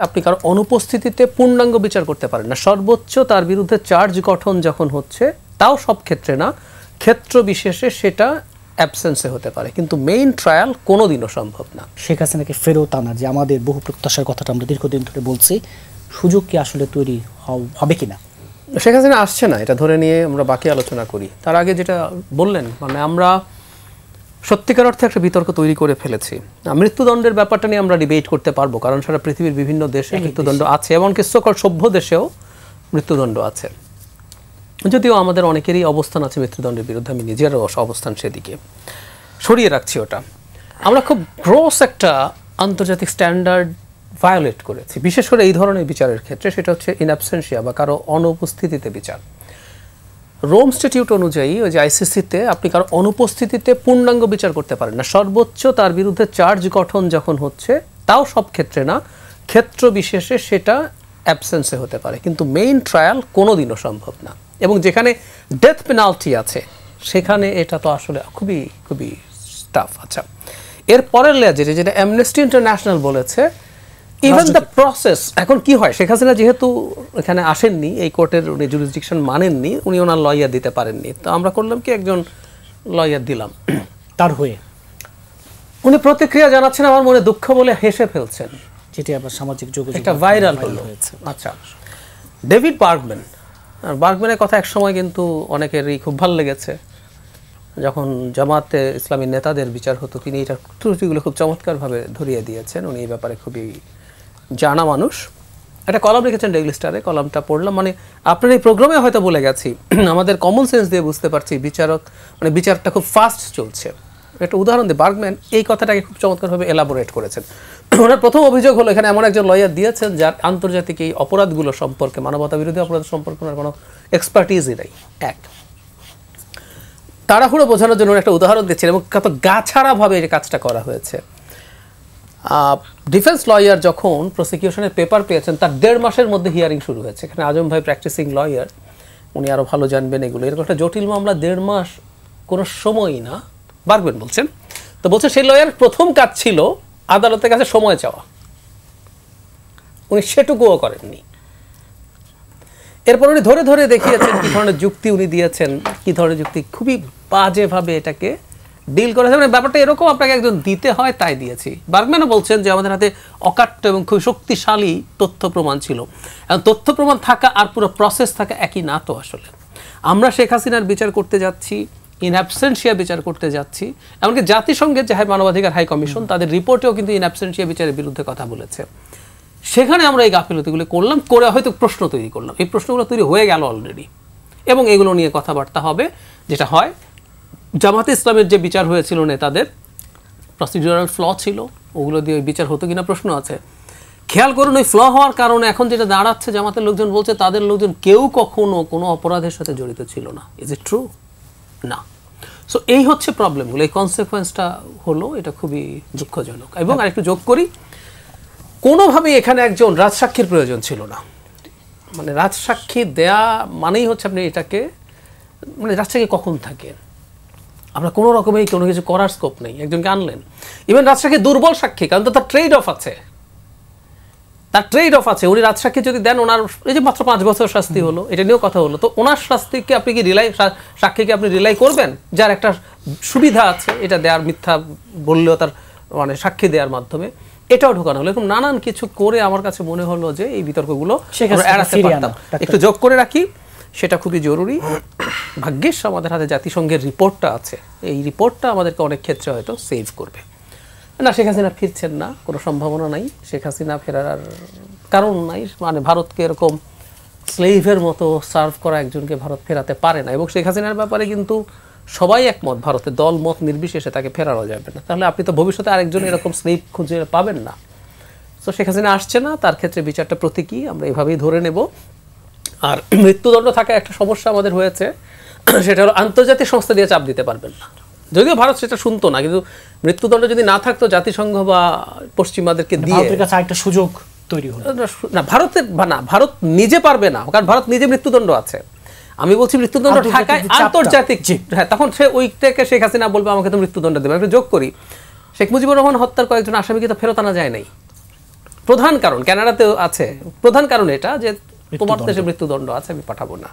আপনি কারো অনুপস্থিতিতে পূর্ণাঙ্গ বিচার করতে পারেন না। সর্বোচ্চ তার বিরুদ্ধে চার্জ গঠন যখন হচ্ছে, তাও সব ক্ষেত্রে না, ক্ষেত্র বিশেষে সেটা অ্যাবসেন্সে হতে পারে, কিন্তু মেইন ট্রায়াল কোনোদিনও সম্ভব না। শেখ হাসিনাকে ফেরত আনার যে আমাদের বহু প্রত্যাশার কথাটা আমরা দীর্ঘদিন ধরে বলছি, সুযোগ কি আসলে তৈরি হবে কিনা? শেখ হাসিনা আসছে না, এটা ধরে নিয়ে আমরা বাকি আলোচনা করি। তার আগে যেটা বললেন, মানে আমরা সত্যিকার অর্থে একটা বিতর্ক তৈরি করে ফেলেছি। মৃত্যুদণ্ডের ব্যাপারটা নিয়ে আমরা ডিবেট করতে পারবো, কারণ সারা পৃথিবীর বিভিন্ন দেশে মৃত্যুদণ্ড আছে, এমনকি সকল সভ্য দেশেও মৃত্যুদণ্ড আছে। যদিও আমাদের অনেকেরই অবস্থান আছে মৃত্যুদণ্ডের বিরুদ্ধে, আমি নিজেরও অবস্থান সেদিকে সরিয়ে রাখছি ওটা। আমরা খুব গ্রস একটা আন্তর্জাতিক স্ট্যান্ডার্ড ভায়োলেট করেছি, বিশেষ করে এই ধরনের বিচারের ক্ষেত্রে। সেটা হচ্ছে ইন অ্যাবসেন্সিয়া বা কারো অনুপস্থিতিতে বিচার। রোম স্ট্যাটিউট অনুযায়ী ওই যে আইসিসিতে আপনি কারো অনুপস্থিতিতে পূর্ণাঙ্গ বিচার করতে পারেন না। সর্বোচ্চ তার বিরুদ্ধে চার্জ গঠন যখন হচ্ছে, তাও সব ক্ষেত্রে না, ক্ষেত্র বিশেষে সেটা অ্যাবসেন্সে হতে পারে, কিন্তু মেইন ট্রায়াল কোনোদিনও সম্ভব না। এবং যেখানে ডেথ পেনাল্টি আছে সেখানে এটা তো আসলে খুবই খুবই টাফ। আচ্ছা, এর পরের লেয়ার যেটা অ্যামনেস্টি ইন্টারন্যাশনাল বলেছে, ইভেন দ্য প্রসেস। এখন কি হয়, শেখ হাসিনা যেহেতু এখানে আসেননি, এই কোর্টের উনি জুরিসডিকশন মানেননি, উনি ওনার লয়ার দিতে পারেননি, তো আমরা করলাম কি, একজন লয়ার দিলাম তার হয়ে। উনি প্রতিক্রিয়া জানাচ্ছেন, আমার মনে দুঃখ বলে হেসে ফেলছেন, যেটি আবার সামাজিক যোগাযোগ একটা ভাইরাল হয়েছে। আচ্ছা, ডেভিড বার্গম্যান, বার্গম্যানের কথা একসময় কিন্তু অনেকেরই খুব ভালো লেগেছে। যখন জামাতে ইসলামী নেতাদের বিচার হতো, তিনি এটা ত্রুটিগুলো খুব চমৎকারভাবে ধরিয়ে দিয়েছেন। উনি এই ব্যাপারে খুবই জানা মানুষ। একটা কলাম লিখেছেন ডেইলি স্টারে, কলামটা পড়লাম। মানে আপনার এই প্রোগ্রামে হয়তো বলে গেছি, আমাদের কমন সেন্স দিয়ে বুঝতে পারছি বিচারটা খুব ফাস্ট চলছে। একটা উদাহরণ দিয়ে বার্গম্যান এই কথাটাকে খুব চমৎকারভাবে এলাবোরেট করেছেন। ওনার প্রথম অভিযোগ হলো, এখানে এমন একজন লয়ার দিয়েছেন যার আন্তর্জাতিক এই অপরাধগুলো সম্পর্কে, মানবতা বিরোধী অপরাধ সম্পর্কে ওনার কোনো এক্সপার্টিজই নেই। এক, তাড়াহুড়ো বোঝানোর জন্য একটা উদাহরণ দিচ্ছেন এবং কত গাছাড়াভাবে এই কাজটা করা হয়েছে। ডিফেন্স লয়ার যখন প্রসিকিউশনের পেপার পেয়েছেন, তার 1.5 মাসের মধ্যে হিয়ারিং শুরু হয়েছে। এখানে আজম ভাই প্র্যাকটিসিং লয়ার, উনি আরও ভালো জানবেন এগুলো। এরকম একটা জটিল মামলা 1.5 মাস কোনো সময়ই না, বার্গম্যান বলছেন। তো বলছে সেই লয়ার প্রথম কাজ ছিল আদালতের কাছে সময় চাওয়া, উনি সেটুকুও করেননি। এরপর উনি ধরে ধরে দেখিয়েছেন কী ধরনের যুক্তি উনি দিয়েছেন, কী ধরনের যুক্তি খুবই বাজেভাবে এটাকে ডিল করেছে। মানে ব্যাপারটা এরকম, আপনাকে একজন দিতে হয় তাই দিয়েছি। বার্গম্যানও বলছেন যে আমাদের হাতে অকাট্য এবং খুব শক্তিশালী তথ্য প্রমাণ ছিল। এবং তথ্য প্রমাণ থাকা আর পুরো প্রসেস থাকা একই না তো আসলে। আমরা শেখ হাসিনার বিচার করতে যাচ্ছি, ইন অ্যাবসেন্সিয়া বিচার করতে যাচ্ছি। এমনকি জাতিসংঘের যে মানবাধিকার হাই কমিশন, তাদের রিপোর্টেও কিন্তু ইন অ্যাবসেন্সিয়া বিচারের বিরুদ্ধে কথা বলেছে। সেখানে আমরা এই গাফিলতিগুলো করলাম, করে হয়তো প্রশ্ন তৈরি করলাম। এই প্রশ্নগুলো তৈরি হয়ে গেল অলরেডি, এবং এগুলো নিয়ে কথাবার্তা হবে। যেটা হয়, জামাতে ইসলামের যে বিচার হয়েছিল নেতাদের, প্রসিডিউরাল ফ্ল ছিল, ওগুলো দিয়ে বিচার হতো কিনা প্রশ্ন আছে। খেয়াল করুন, ওই ফ্ল হওয়ার কারণে এখন যেটা দাঁড়াচ্ছে, জামাতের লোকজন বলছে তাদের লোকজন কেউ কখনো কোনো অপরাধের সাথে জড়িত ছিল না। Is it true? না। সো এই হচ্ছে প্রবলেমগুলো, এই কনসিকোয়েন্সটা হলো, এটা খুবই দুঃখজনক। এবং আরেকটু যোগ করি, কোনোভাবেই এখানে একজন রাজসাক্ষীর প্রয়োজন ছিল না। মানে রাজসাক্ষী দেয়া মানেই হচ্ছে আপনি এটাকে, মানে রাজসাক্ষী কখন থাকে, আমরা কোনো রকমেই কোনো কিছু করার স্কোপ নেই, একজনকে আনলেন। ইভেন রাজসাক্ষী দুর্বল সাক্ষী, কারণ তো তার ট্রেড অফ আছে, তার ট্রেড অফ আছে। উনি রাজসাক্ষী যদি দেন, ওনার এই যে মাত্র 5 বছর শাস্তি হলো, এটা নিয়েও কথা হলো, তো ওনার শাস্তিকে আপনি কি সাক্ষীকে আপনি রিলাই করবেন, যার একটা সুবিধা আছে এটা দেওয়ার, মিথ্যা বললেও তার মানে সাক্ষী দেওয়ার মাধ্যমে, এটাও ঢোকানো হলো। এরকম নানান কিছু করে আমার কাছে মনে হলো যে এই বিতর্কগুলো এড়াতে পারতাম। একটু যোগ করে রাখি, সেটা খুবই জরুরি। ভাগ্যিস আমাদের হাতে জাতিসংঘের রিপোর্টটা আছে, এই রিপোর্টটা আমাদেরকে অনেক ক্ষেত্রে হয়তো সেভ করবে। না, শেখ হাসিনা ফিরছেন না, কোনো সম্ভাবনা নাই। শেখ হাসিনা ফেরার কারণ নাই। মানে ভারতকে এরকম স্লেভের মতো সার্ভ করা একজনকে ভারত ফেরাতে পারে না। এবং শেখ হাসিনার ব্যাপারে কিন্তু সবাই একমত, ভারতের দল মত নির্বিশেষে তাকে ফেরানো যাবে না। তাহলে আপনি তো ভবিষ্যতে আরেকজন এরকম স্লেভ খুঁজে পাবেন না। তো শেখ হাসিনা আসছে না, তার ক্ষেত্রে বিচারটা প্রতীকী, আমরা এভাবেই ধরে নেব। আর মৃত্যুদণ্ড থাকা একটা সমস্যা আমাদের হয়েছে, সেটা হলো আন্তর্জাতিক সংস্থা দিয়ে চাপ দিতে পারবেন না। যদিও ভারত সেটা শুনতো না, কিন্তু মৃত্যুদণ্ড যদি না থাকতো, জাতিসংঘ বা পশ্চিমাদেরকে দিয়ে একটা সুযোগ তৈরি হলো না। ভারত নিজে পারবে না, কারণ ভারত নিজে মৃত্যুদণ্ড আছে। আমি বলছি মৃত্যুদণ্ড ঢাকায় আন্তর্জাতিক, হ্যাঁ, তখন সে ওইটাকে শেখ হাসিনা বলবে আমাকে তো মৃত্যুদণ্ড দেবে। একটা যোগ করি, শেখ মুজিবুর রহমান হত্যার কয়েকজন আসামিকে তো ফেরত আনা যায় নাই, প্রধান কারণ কানাডাতেও আছে, প্রধান কারণ এটা যে তোমার দেশে মৃত্যুদণ্ড আছে, আমি পাঠাবো না।